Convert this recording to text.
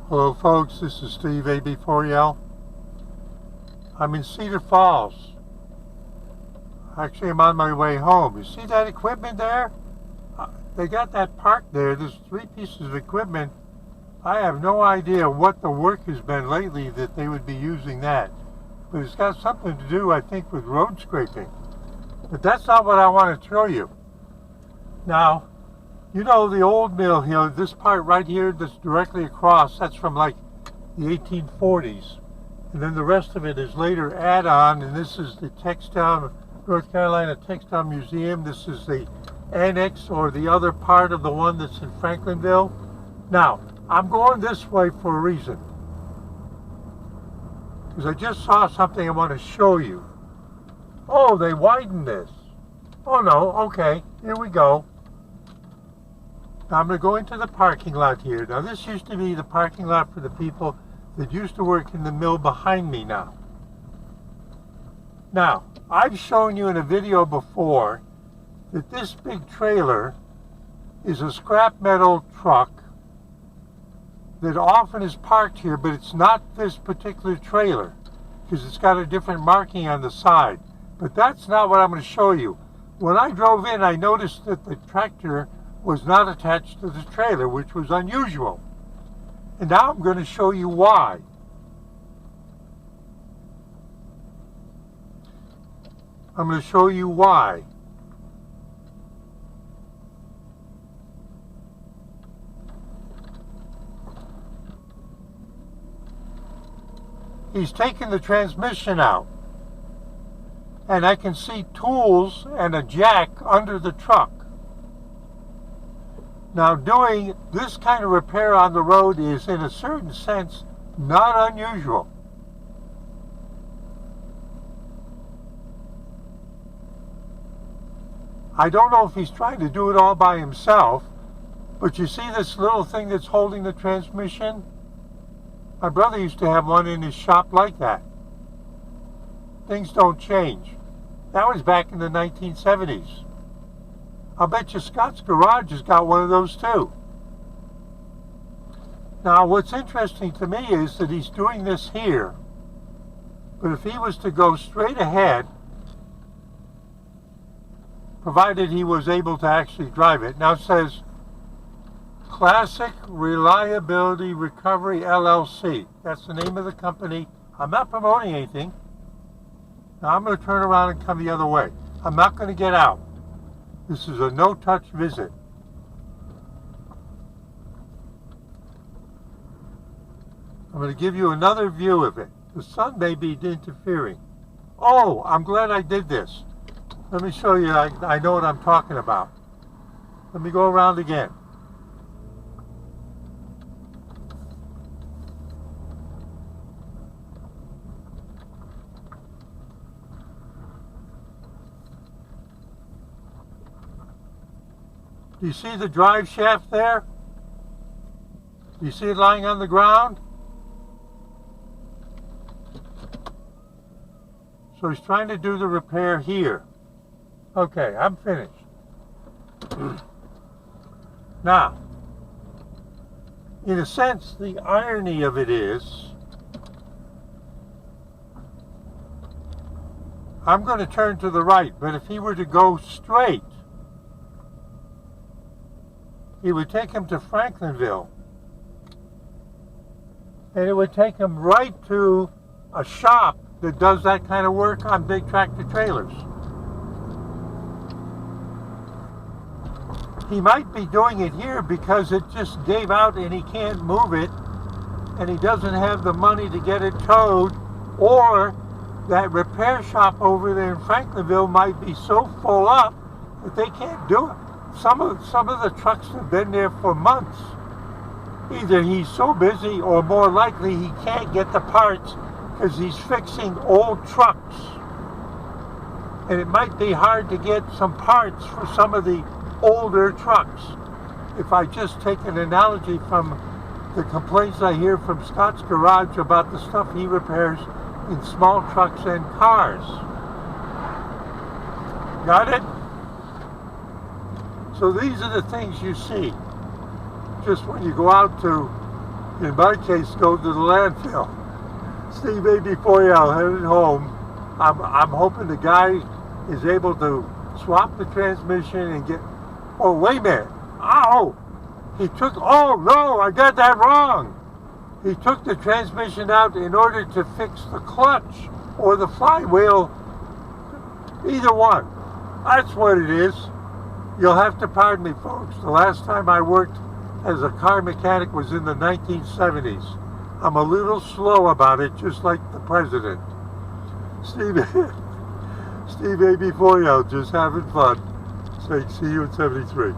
Hello folks, this is Steve AB4L. I'm in Cedar Falls. Actually, I'm on my way home. You see that equipment there? They got that parked there. There's 3 pieces of equipment. I have no idea what the work has been lately that they would be using that. But it's got something to do, I think, with road scraping. But that's not what I want to show you. Now, you know the old mill here, this part right here that's directly across, that's from like the 1840s. And then the rest of it is later add-on, and this is the North Carolina Textile Museum. This is the annex, or the other part of the one that's in Franklinville. Now, I'm going this way for a reason. Because I just saw something I want to show you. Oh, they widened this. Oh no, okay, here we go. Now I'm going to go into the parking lot here. Now this used to be the parking lot for the people that used to work in the mill behind me now. Now, I've shown you in a video before that this big trailer is a scrap metal truck that often is parked here, but it's not this particular trailer because it's got a different marking on the side. But that's not what I'm going to show you. When I drove in, I noticed that the tractor was not attached to the trailer, which was unusual. And now I'm going to show you why. I'm going to show you why. He's taken the transmission out. And I can see tools and a jack under the truck. Now, doing this kind of repair on the road is, in a certain sense, not unusual. I don't know if he's trying to do it all by himself, but you see this little thing that's holding the transmission? My brother used to have one in his shop like that. Things don't change. That was back in the 1970s. I'll bet you Scott's Garage has got one of those too. Now, what's interesting to me is that he's doing this here. But if he was to go straight ahead, provided he was able to actually drive it. Now it says Classic Reliability Recovery LLC. That's the name of the company. I'm not promoting anything. Now I'm going to turn around and come the other way. I'm not going to get out. This is a no-touch visit. I'm going to give you another view of it. The sun may be interfering. Oh, I'm glad I did this. Let me show you. I know what I'm talking about. Let me go around again. Do you see the drive shaft there? Do you see it lying on the ground? So he's trying to do the repair here. Okay, I'm finished. Now, in a sense, the irony of it is, I'm going to turn to the right, but if he were to go straight, it would take him to Franklinville. And it would take him right to a shop that does that kind of work on big tractor trailers. He might be doing it here because it just gave out and he can't move it, and he doesn't have the money to get it towed, or that repair shop over there in Franklinville might be so full up that they can't do it. Some of the trucks have been there for months. Either he's so busy, or more likely he can't get the parts because he's fixing old trucks. And it might be hard to get some parts for some of the older trucks. If I just take an analogy from the complaints I hear from Scott's Garage about the stuff he repairs in small trucks and cars. Got it? So these are the things you see just when you go out to in my case, go to the landfill. Steve A.B.4L headed home. I'm hoping the guy is able to swap the transmission and get... Oh, wait a minute. Oh! He took... Oh, no, I got that wrong. He took the transmission out in order to fix the clutch or the flywheel. Either one. That's what it is. You'll have to pardon me, folks. The last time I worked as a car mechanic was in the 1970s. I'm a little slow about it, just like the president. Steve A.B.4L, just having fun. Saying see you in 73.